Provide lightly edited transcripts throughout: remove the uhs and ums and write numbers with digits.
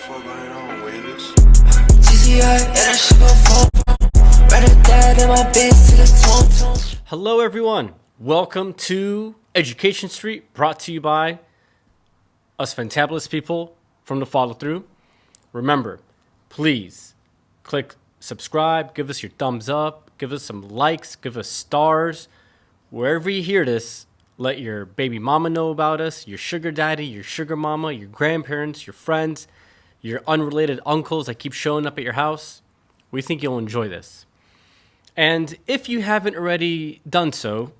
fuck going on, Wailers? Hello, everyone. Welcome to Education Street, brought to you by us fantabulous people from the follow through. Remember, please click subscribe, give us your thumbs up, give us some likes, give us stars. Wherever you hear this, let your baby mama know about us, your sugar daddy, your sugar mama, your grandparents, your friends, your unrelated uncles that keep showing up at your house. We think you'll enjoy this. And if you haven't already done so,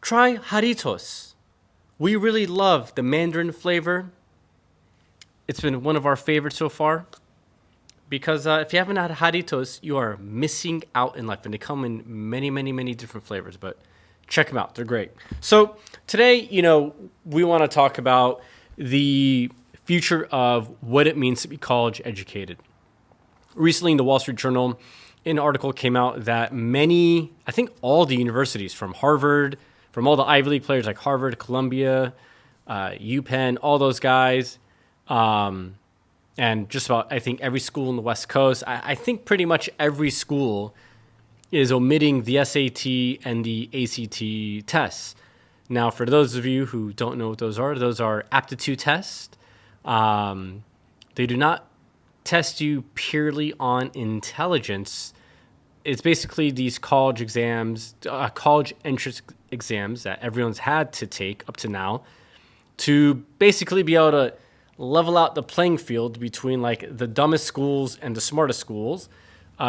try Jarritos. We really love the mandarin flavor. It's been one of our favorites so far. Because if you haven't had Jarritos, you are missing out in life. And they come in many, many, many different flavors. But check them out. They're great. So today, we want to talk about the future of what it means to be college educated. Recently in the Wall Street Journal, an article came out that I think all the universities from Harvard, from all the Ivy League players like Harvard, Columbia, UPenn, all those guys, and just about, I think, every school in the West Coast, I think pretty much every school is omitting the SAT and the ACT tests. Now, for those of you who don't know what those are aptitude tests. They do not test you purely on intelligence. It's basically these college exams, college entrance exams that everyone's had to take up to now to basically be able to level out the playing field between like the dumbest schools and the smartest schools,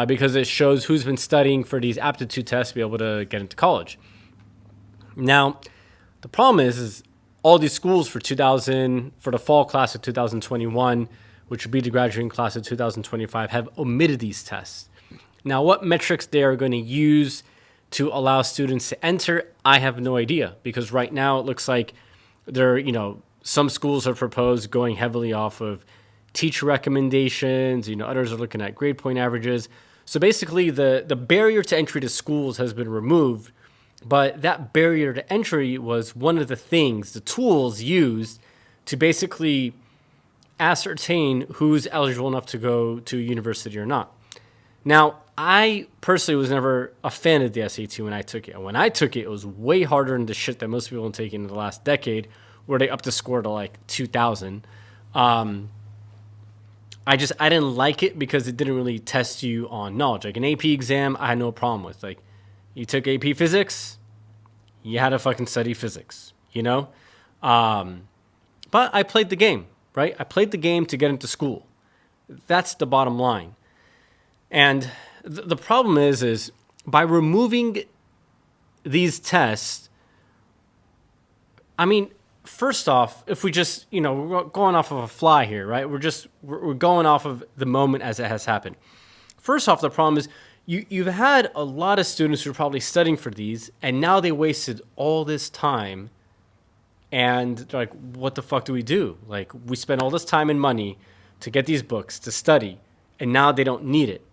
because it shows who's been studying for these aptitude tests to be able to get into college. Now, the problem is all these schools for the fall class of 2021, which would be the graduating class of 2025, have omitted these tests. Now, what metrics they are going to use to allow students to enter, I have no idea, because right now it looks like some schools have proposed going heavily off of teacher recommendations, others are looking at grade point averages. So basically the barrier to entry to schools has been removed, but that barrier to entry was one of the tools used to basically ascertain who's eligible enough to go to university or not. Now, I personally was never a fan of the SAT when I took it. And when I took it, it was way harder than the shit that most people have taken in the last decade, where they upped the score to like 2,000. I didn't like it because it didn't really test you on knowledge. Like an AP exam, I had no problem with. Like, you took AP physics, you had to fucking study physics, But I played the game, right? I played the game to get into school. That's the bottom line. And the problem is by removing these tests, first off, if we just, we're going off of a fly here, right? We're going off of the moment as it has happened. First off, the problem is you've had a lot of students who are probably studying for these, and now they wasted all this time, and they're like, what the fuck do we do? Like, we spent all this time and money to get these books, to study, and now they don't need it.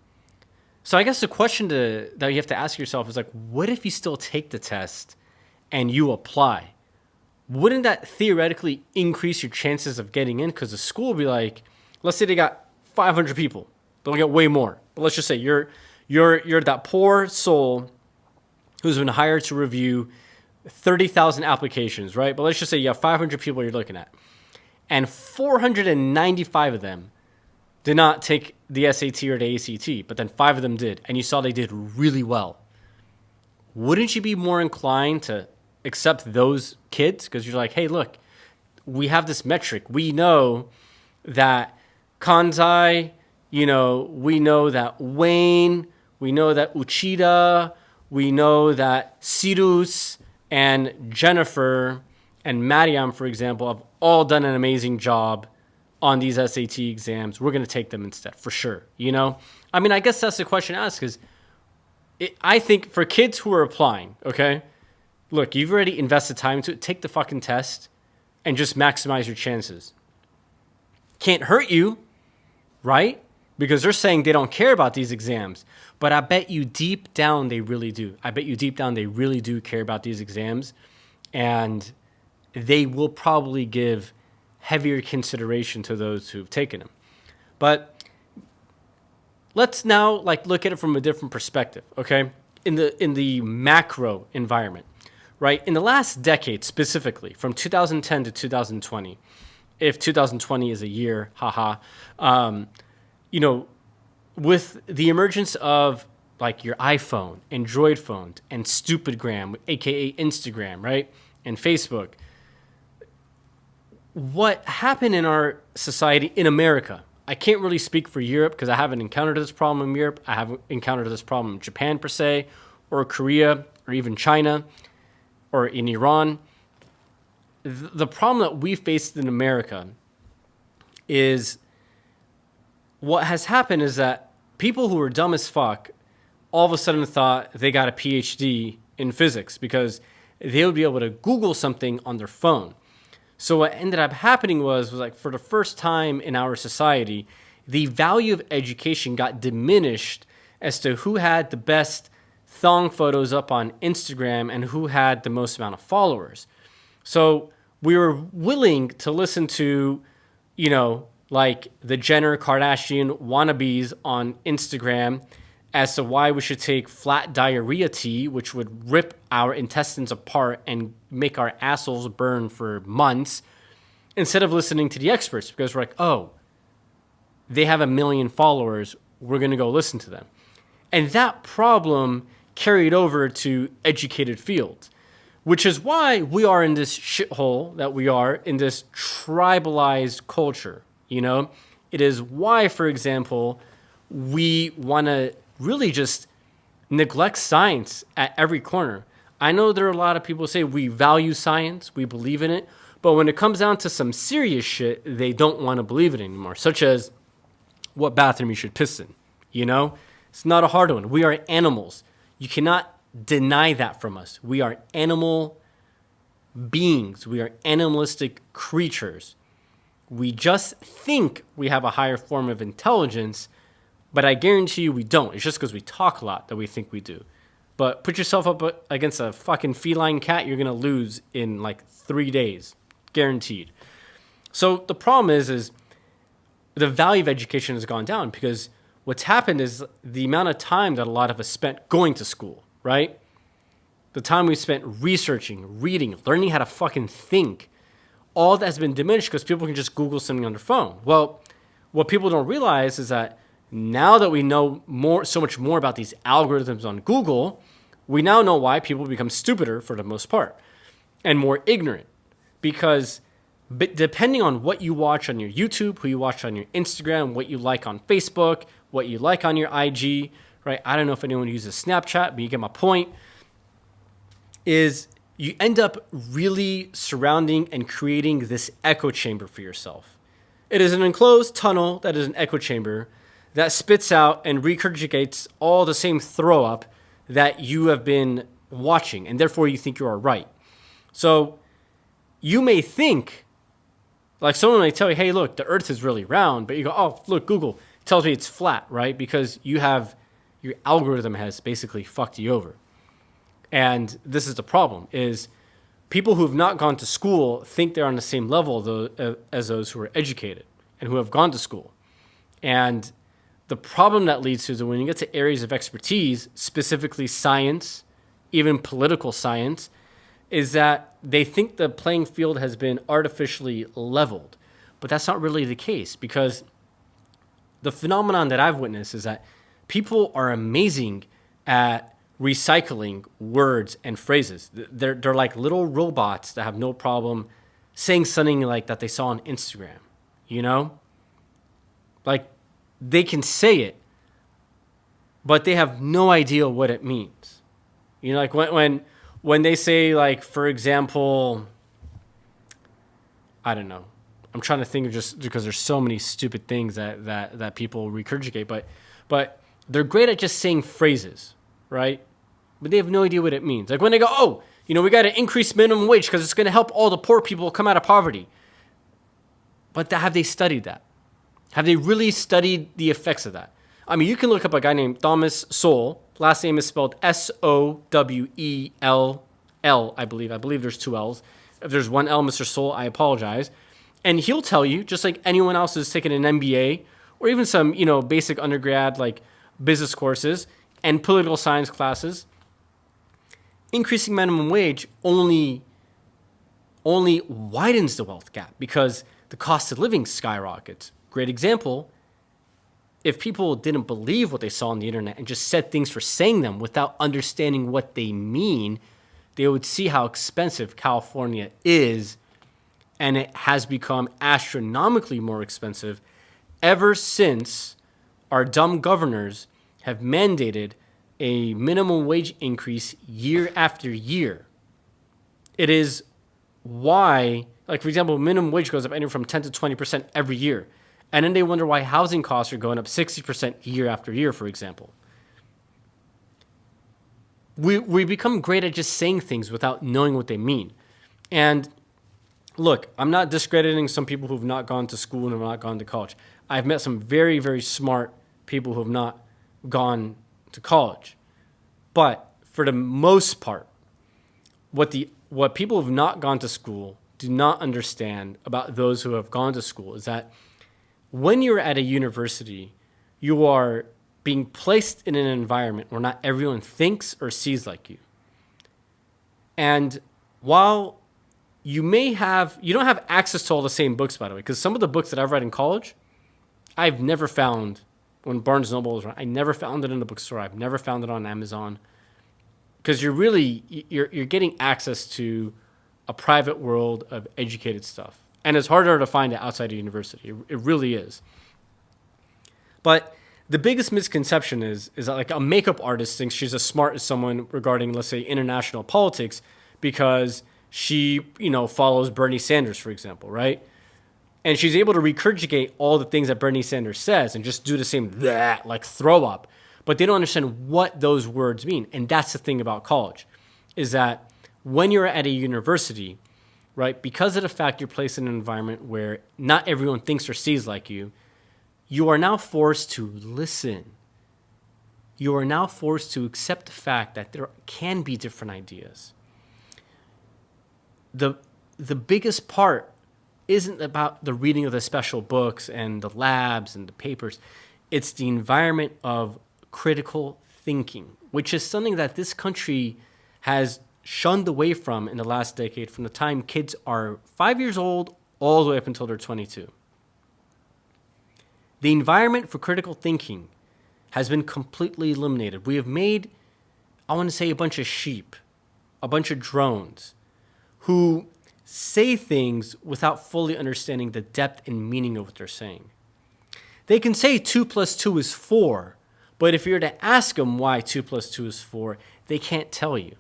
So I guess the question that you have to ask yourself is like, what if you still take the test and you apply? Wouldn't that theoretically increase your chances of getting in? Because the school will be like, let's say they got 500 people. They'll get way more. But let's just say you're that poor soul who's been hired to review 30,000 applications, right? But let's just say you have 500 people you're looking at. And 495 of them did not take the SAT or the ACT, but then 5 of them did. And you saw they did really well. Wouldn't you be more inclined to accept those kids? Because you're like, hey, look, we have this metric. We know that Kanzai, we know that Wayne, we know that Uchida, we know that Sirius and Jennifer and Mariam, for example, have all done an amazing job on these SAT exams. We're going to take them instead, for sure. I guess that's the question to ask is, I think for kids who are applying, okay, look, you've already invested time into it. Take the fucking test and just maximize your chances. Can't hurt you, right? Because they're saying they don't care about these exams. But I bet you deep down they really do. I bet you deep down they really do care about these exams. And they will probably give heavier consideration to those who've taken them. But let's now like look at it from a different perspective, okay? In the macro environment, right? In the last decade specifically, from 2010 to 2020, if 2020 is a year, haha, you know, with the emergence of like your iPhone, Android phones, and Stupidgram, aka Instagram, right? And Facebook, what happened in our society in America, I can't really speak for Europe because I haven't encountered this problem in Europe. I haven't encountered this problem in Japan per se, or Korea, or even China, or in Iran. The problem that we faced in America is what has happened is that people who are dumb as fuck all of a sudden thought they got a PhD in physics because they would be able to Google something on their phone. So what ended up happening was like for the first time in our society, the value of education got diminished as to who had the best thong photos up on Instagram and who had the most amount of followers. So we were willing to listen to, you know, like the Jenner Kardashian wannabes on Instagram as to why we should take flat diarrhea tea, which would rip our intestines apart and make our assholes burn for months, instead of listening to the experts, because we're like, oh, they have 1 million followers, we're going to go listen to them. And that problem carried over to educated fields, which is why we are in this shithole that we are, in this tribalized culture, you know? It is why, for example, we want to really just neglect science at every corner. I know there are a lot of people who say we value science, we believe in it, but when it comes down to some serious shit, they don't want to believe it anymore, such as what bathroom you should piss in, you know? It's not a hard one. We are animals. You cannot deny that from us. We are animal beings. We are animalistic creatures. We just think we have a higher form of intelligence, but I guarantee you we don't. It's just because we talk a lot that we think we do. But put yourself up against a fucking feline cat, you're going to lose in like 3 days. Guaranteed. So the problem is the value of education has gone down because what's happened is the amount of time that a lot of us spent going to school, right? The time we spent researching, reading, learning how to fucking think, all that has been diminished because people can just Google something on their phone. Well, what people don't realize is that now that we know so much more about these algorithms on Google, we now know why people become stupider for the most part and more ignorant. Because depending on what you watch on your YouTube, who you watch on your Instagram, what you like on Facebook, what you like on your IG, right? I don't know if anyone uses Snapchat, but you get my point, is you end up really surrounding and creating this echo chamber for yourself. It is an enclosed tunnel that is an echo chamber that spits out and regurgitates all the same throw up that you have been watching, and therefore you think you are right. So you may think, like someone may tell you, hey, look, the earth is really round, but you go, oh, look, Google tells me it's flat, right? Because your algorithm has basically fucked you over. And this is the problem, is people who have not gone to school think they're on the same level as those who are educated and who have gone to school. And the problem that leads to is that when you get to areas of expertise, specifically science, even political science, is that they think the playing field has been artificially leveled. But that's not really the case, because the phenomenon that I've witnessed is that people are amazing at recycling words and phrases. They're like little robots that have no problem saying something like that they saw on Instagram, you know? Like, they can say it, but they have no idea what it means. You know, like when they say, like, for example, I don't know. I'm trying to think of, just because there's so many stupid things that people regurgitate, but they're great at just saying phrases, right? But they have no idea what it means. Like when they go, oh, you know, we got to increase minimum wage because it's going to help all the poor people come out of poverty. But have they studied that? Have they really studied the effects of that? I mean, you can look up a guy named Thomas Sowell. Last name is spelled Sowell, I believe. I believe there's 2 L's. If there's 1 L, Mr. Sowell, I apologize. And he'll tell you, just like anyone else who's taken an MBA or even some, basic undergrad like business courses and political science classes, increasing minimum wage only widens the wealth gap because the cost of living skyrockets. Great example. If people didn't believe what they saw on the internet and just said things for saying them without understanding what they mean, they would see how expensive California is, and it has become astronomically more expensive ever since our dumb governors have mandated a minimum wage increase year after year. It is why, like, for example, minimum wage goes up anywhere from 10 to 20% every year. And then they wonder why housing costs are going up 60% year after year, for example. We become great at just saying things without knowing what they mean. And look, I'm not discrediting some people who have not gone to school and have not gone to college. I've met some very, very smart people who have not gone to college. But for the most part, what people who have not gone to school do not understand about those who have gone to school is that when you're at a university, you are being placed in an environment where not everyone thinks or sees like you. And while you don't have access to all the same books, by the way, because some of the books that I've read in college, I've never found when Barnes & Noble was around. I never found it in the bookstore. I've never found it on Amazon. Because you're getting access to a private world of educated stuff. And it's harder to find it outside of university. It really is. But the biggest misconception is that like a makeup artist thinks she's as smart as someone regarding, let's say, international politics because she, follows Bernie Sanders, for example, right? And she's able to regurgitate all the things that Bernie Sanders says and just do the same, like throw up. But they don't understand what those words mean. And that's the thing about college, is that when you're at a university, right, because of the fact you're placed in an environment where not everyone thinks or sees like you, you are now forced to listen. You are now forced to accept the fact that there can be different ideas. The biggest part isn't about the reading of the special books and the labs and the papers. It's the environment of critical thinking, which is something that this country has shunned away from in the last decade, from the time kids are 5 years old all the way up until they're 22. The environment for critical thinking has been completely eliminated. We have made, I want to say, a bunch of sheep, a bunch of drones who say things without fully understanding the depth and meaning of what they're saying. They can say 2 plus 2 is 4, but if you were to ask them why 2 plus 2 is 4, they can't tell you.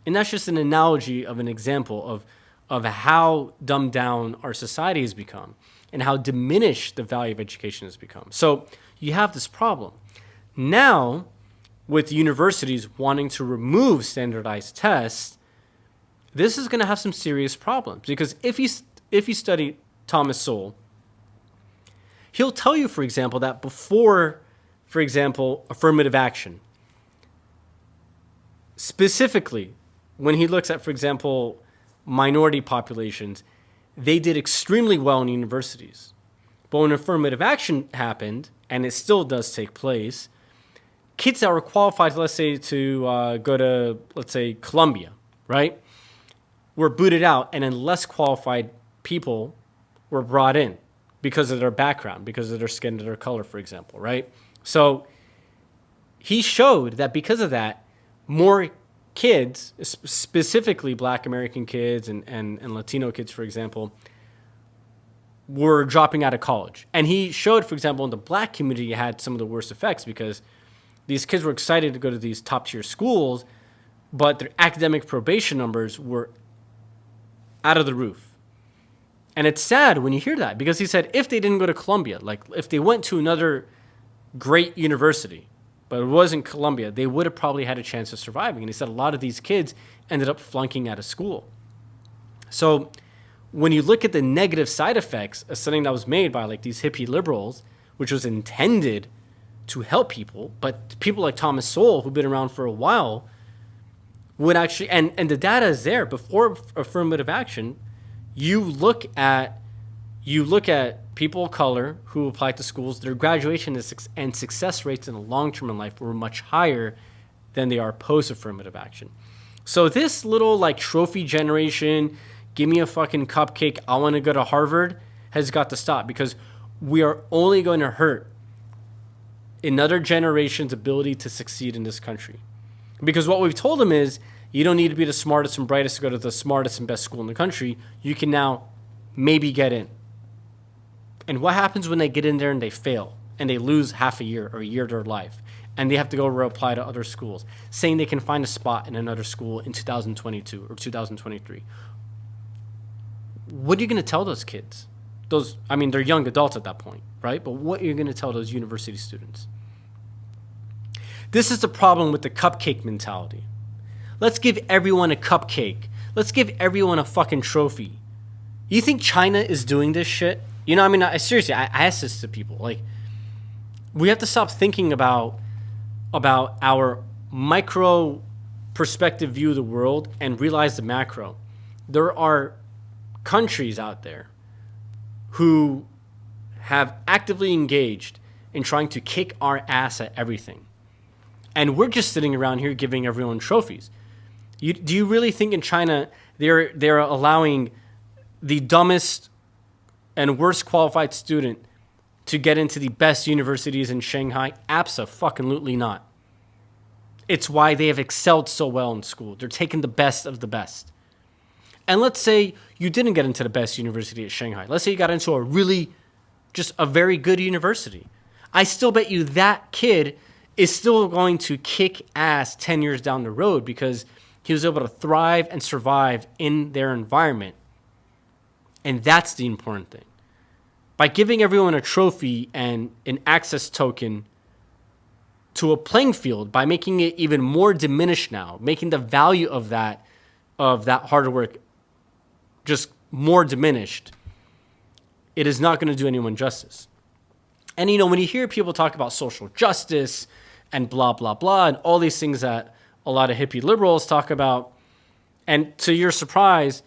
And that's just an analogy of an example of how dumbed down our society has become and how diminished the value of education has become. So you have this problem. Now, with universities wanting to remove standardized tests, this is going to have some serious problems. Because if you study Thomas Sowell, he'll tell you, for example, that before, for example, affirmative action, specifically, when he looks at, for example, minority populations, they did extremely well in universities. But when affirmative action happened, and it still does take place, kids that were qualified, let's say, to go to, let's say, Columbia, right, were booted out, and then less qualified people were brought in because of their background, because of their skin, their color, for example, right? So he showed that because of that, more kids, specifically Black American kids and Latino kids, for example, were dropping out of college. And he showed, for example, in the Black community, it had some of the worst effects because these kids were excited to go to these top-tier schools, but their academic probation numbers were out of the roof. And it's sad when you hear that, because he said if they didn't go to Columbia, like if they went to another great university, but it wasn't Columbia, they would have probably had a chance of surviving. And he said a lot of these kids ended up flunking out of school. So when you look at the negative side effects of something that was made by like these hippie liberals, which was intended to help people, but people like Thomas Sowell, who've been around for a while, would actually, and the data is there, before affirmative action, you look at you look at people of color who apply to schools, their graduation and success rates in the long term in life were much higher than they are post-affirmative action. So this little like trophy generation, give me a fucking cupcake, I want to go to Harvard, has got to stop, because we are only going to hurt another generation's ability to succeed in this country. Because what we've told them is, you don't need to be the smartest and brightest to go to the smartest and best school in the country. You can now maybe get in. And what happens when they get in there and they fail and they lose half a year or a year of their life and they have to go reapply to other schools, saying they can find a spot in another school in 2022 or 2023? What are you going to tell those kids? They're young adults at that point, right? But what are you going to tell those university students? This is the problem with the cupcake mentality. Let's give everyone a cupcake. Let's give everyone a fucking trophy. You think China is doing this shit? You know, I seriously, I ask this to people. Like, we have to stop thinking about our micro perspective view of the world and realize the macro. There are countries out there who have actively engaged in trying to kick our ass at everything. And we're just sitting around here giving everyone trophies. Do you really think in China they're allowing the dumbest and worst qualified student to get into the best universities in Shanghai? Abso-fucking-lutely not. It's why they have excelled so well in school. They're taking the best of the best. And let's say you didn't get into the best university at Shanghai. Let's say you got into a very good university. I still bet you that kid is still going to kick ass 10 years down the road because he was able to thrive and survive in their environment. And that's the important thing. By giving everyone a trophy and an access token to a playing field, by making it even more diminished now, making the value of that hard work just more diminished, it is not going to do anyone justice. And when you hear people talk about social justice and blah, blah, blah, and all these things that a lot of hippie liberals talk about, and to your surprise,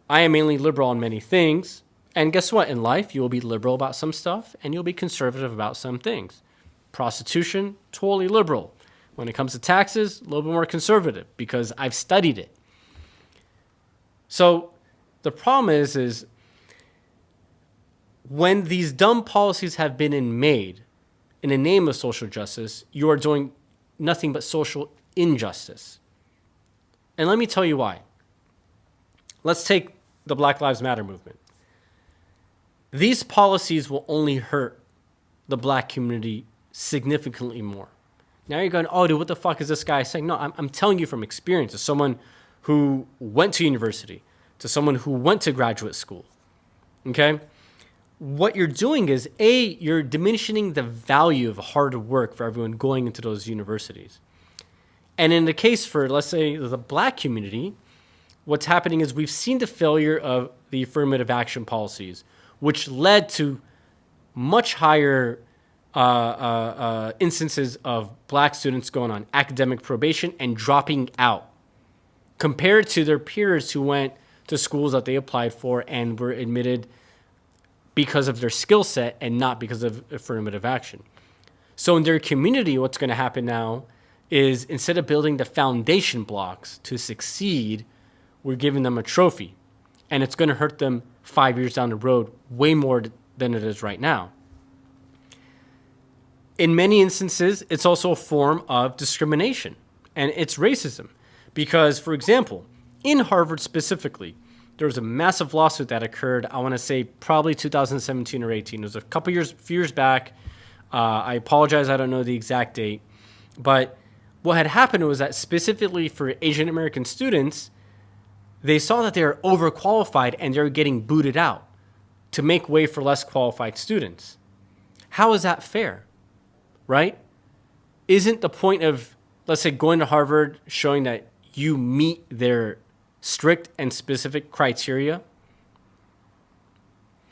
I am mainly liberal on many things. And guess what? In life, you will be liberal about some stuff and you'll be conservative about some things. Prostitution, totally liberal. When it comes to taxes, a little bit more conservative because I've studied it. So the problem is when these dumb policies have been made in the name of social justice, you are doing nothing but social injustice. And let me tell you why. Let's take the Black Lives Matter movement. These policies will only hurt the black community significantly more. Now you're going, oh, dude, what the fuck is this guy saying? No, I'm telling you from experience, as someone who went to university, to someone who went to graduate school. Okay? What you're doing is, you're diminishing the value of hard work for everyone going into those universities. And in the case for, let's say, the black community, what's happening is we've seen the failure of the affirmative action policies, which led to much higher instances of black students going on academic probation and dropping out compared to their peers who went to schools that they applied for and were admitted because of their skill set and not because of affirmative action. So in their community, what's going to happen now is instead of building the foundation blocks to succeed, we're giving them a trophy. And it's going to hurt them 5 years down the road way more than it is right now. In many instances, it's also a form of discrimination, and it's racism. Because, for example, in Harvard specifically, there was a massive lawsuit that occurred, I want to say probably 2017 or 18. It was a few years back. I apologize, I don't know the exact date. But what had happened was that specifically for Asian American students, they saw that they were overqualified and they were getting booted out to make way for less qualified students. How is that fair? Right? Isn't the point of, let's say, going to Harvard showing that you meet their strict and specific criteria?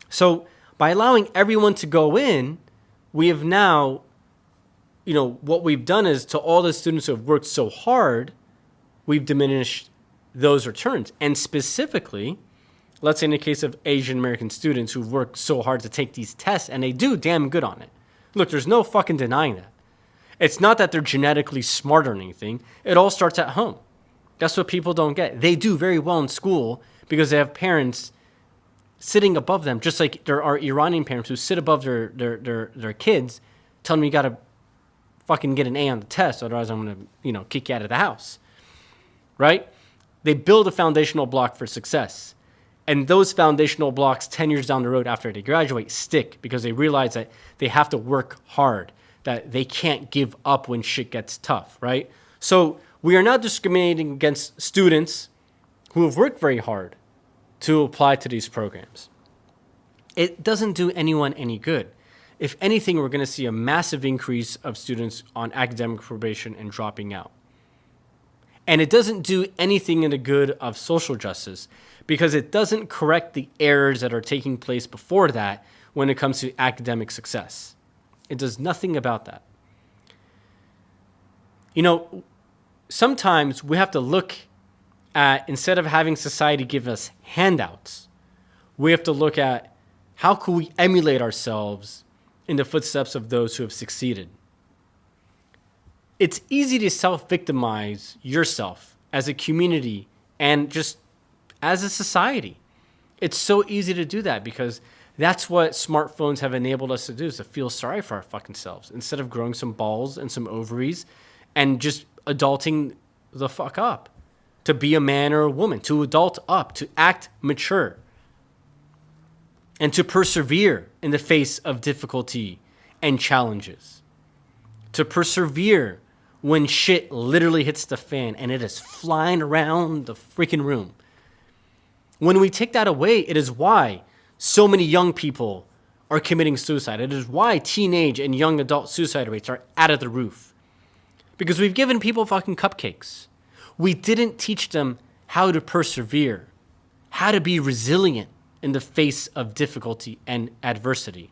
So by allowing everyone to go in, we have now, what we've done is to all the students who have worked so hard, we've diminished those returns. And specifically, Let's say in the case of Asian American students who've worked so hard to take these tests, and they do damn good on it. Look, there's no fucking denying that. It's not that they're genetically smart or anything. It all starts at home. That's what people don't get. They do very well in school because they have parents sitting above them, just like there are Iranian parents who sit above their kids, telling them you gotta fucking get an A on the test, otherwise I'm gonna, kick you out of the house. Right? They build a foundational block for success. And those foundational blocks 10 years down the road after they graduate stick because they realize that they have to work hard, that they can't give up when shit gets tough, right? So we are not discriminating against students who have worked very hard to apply to these programs. It doesn't do anyone any good. If anything, we're going to see a massive increase of students on academic probation and dropping out. And it doesn't do anything in the good of social justice because it doesn't correct the errors that are taking place before that when it comes to academic success. It does nothing about that. Sometimes we have to look at, instead of having society give us handouts, we have to look at how can we emulate ourselves in the footsteps of those who have succeeded. It's easy to self-victimize yourself as a community and just as a society. It's so easy to do that because that's what smartphones have enabled us to do, is to feel sorry for our fucking selves instead of growing some balls and some ovaries and just adulting the fuck up, to be a man or a woman, to adult up, to act mature, and to persevere in the face of difficulty and challenges, to persevere when shit literally hits the fan and it is flying around the freaking room. When we take that away, it is why so many young people are committing suicide. It is why teenage and young adult suicide rates are out of the roof. Because we've given people fucking cupcakes. We didn't teach them how to persevere, how to be resilient in the face of difficulty and adversity.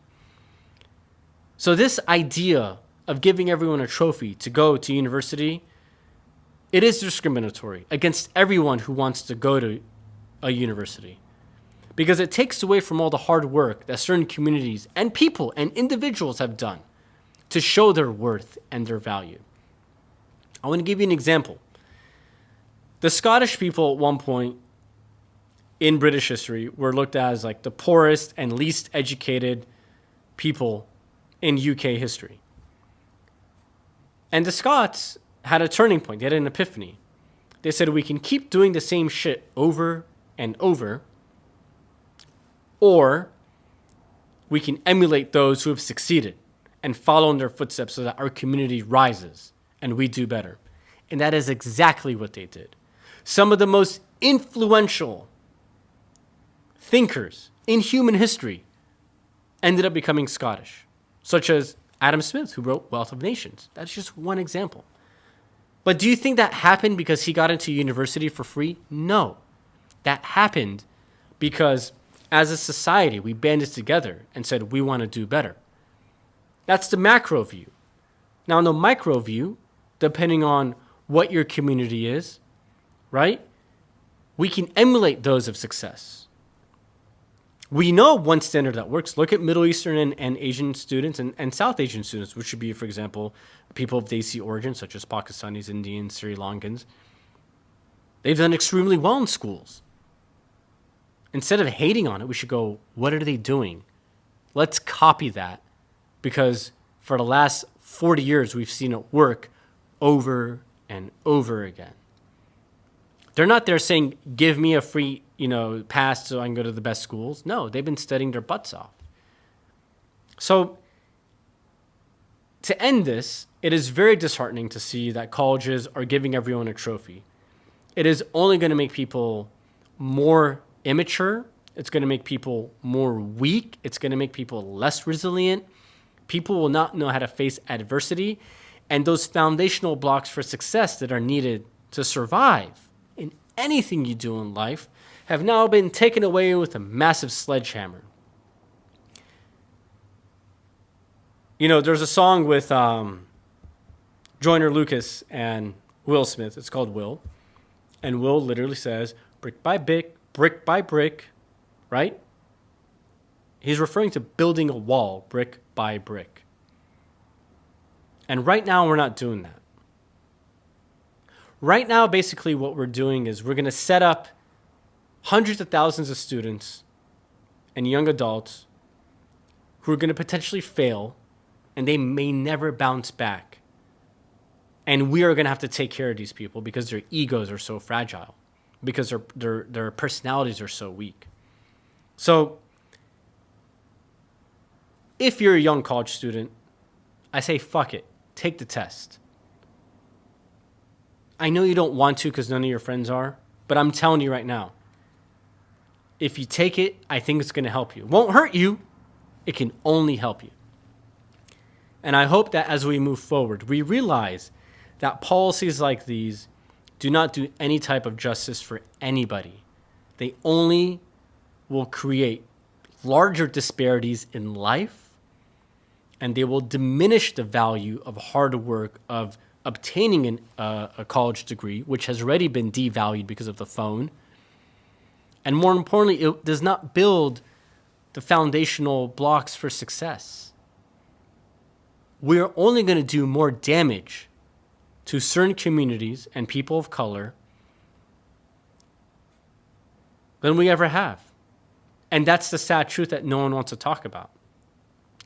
So this idea of giving everyone a trophy to go to university, it is discriminatory against everyone who wants to go to a university. Because it takes away from all the hard work that certain communities and people and individuals have done to show their worth and their value. I want to give you an example. The Scottish people at one point in British history were looked at as like the poorest and least educated people in UK history. And the Scots had a turning point. They had an epiphany. They said, we can keep doing the same shit over and over, or we can emulate those who have succeeded and follow in their footsteps so that our community rises and we do better. And that is exactly what they did. Some of the most influential thinkers in human history ended up becoming Scottish, such as Adam Smith, who wrote Wealth of Nations. That's just one example. But do you think that happened because he got into university for free? No. That happened because as a society, we banded together and said, we want to do better. That's the macro view. Now, in the micro view, depending on what your community is, right? We can emulate those of success. We know one standard that works. Look at Middle Eastern and Asian students and South Asian students, which should be, for example, people of Desi origin, such as Pakistanis, Indians, Sri Lankans. They've done extremely well in schools. Instead of hating on it, we should go, what are they doing? Let's copy that, because for the last 40 years, we've seen it work over and over again. They're not there saying, give me a free, pass so I can go to the best schools. No, they've been studying their butts off. So to end this, it is very disheartening to see that colleges are giving everyone a trophy. It is only going to make people more immature. It's going to make people more weak. It's going to make people less resilient. People will not know how to face adversity. And those foundational blocks for success that are needed to survive in anything you do in life have now been taken away with a massive sledgehammer. There's a song with Joyner Lucas and Will Smith. It's called Will. And Will literally says, brick by brick, right? He's referring to building a wall brick by brick. And right now, we're not doing that. Right now, basically what we're doing is we're going to set up hundreds of thousands of students and young adults who are going to potentially fail, and they may never bounce back. And we are going to have to take care of these people because their egos are so fragile, because their personalities are so weak. So if you're a young college student, I say fuck it. Take the test. I know you don't want to because none of your friends are, but I'm telling you right now, if you take it, I think it's going to help you. It won't hurt you. It can only help you. And I hope that as we move forward, we realize that policies like these do not do any type of justice for anybody. They only will create larger disparities in life, and they will diminish the value of hard work, of obtaining a college degree, which has already been devalued because of the phone. And more importantly, it does not build the foundational blocks for success. We're only going to do more damage to certain communities and people of color than we ever have. And that's the sad truth that no one wants to talk about.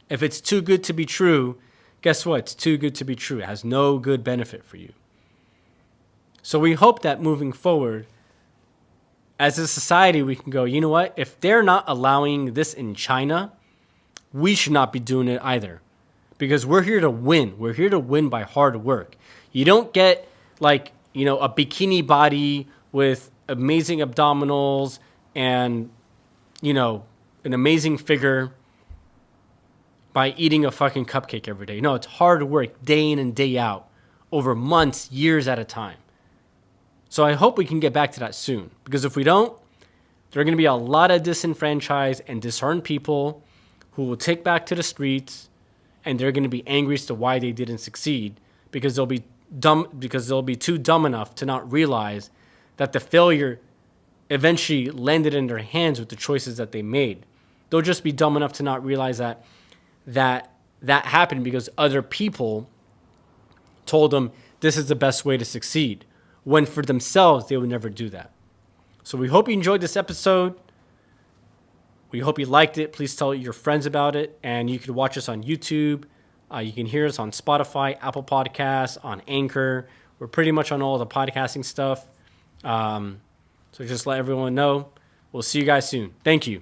If it's too good to be true, guess what? It's too good to be true. It has no good benefit for you. So we hope that moving forward, as a society, we can go, you know what? If they're not allowing this in China, we should not be doing it either. Because we're here to win. We're here to win by hard work. You don't get a bikini body with amazing abdominals and, an amazing figure by eating a fucking cupcake every day. No, it's hard work day in and day out over months, years at a time. So I hope we can get back to that soon. Because if we don't, there are going to be a lot of disenfranchised and disheartened people who will take back to the streets, and they're going to be angry as to why they didn't succeed because they'll be too dumb enough to not realize that the failure eventually landed in their hands with the choices that they made. They'll just be dumb enough to not realize that happened because other people told them this is the best way to succeed, when for themselves they would never do that. So we hope you enjoyed this episode. We hope you liked it. Please tell your friends about it. And you can watch us on YouTube. You can hear us on Spotify, Apple Podcasts, on Anchor. We're pretty much on all the podcasting stuff. So just let everyone know. We'll see you guys soon. Thank you.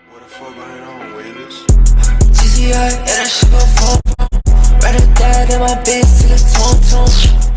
What the fuck going on, Willis? GCI, and I should go phone. Right at that in my bitch till it's tone.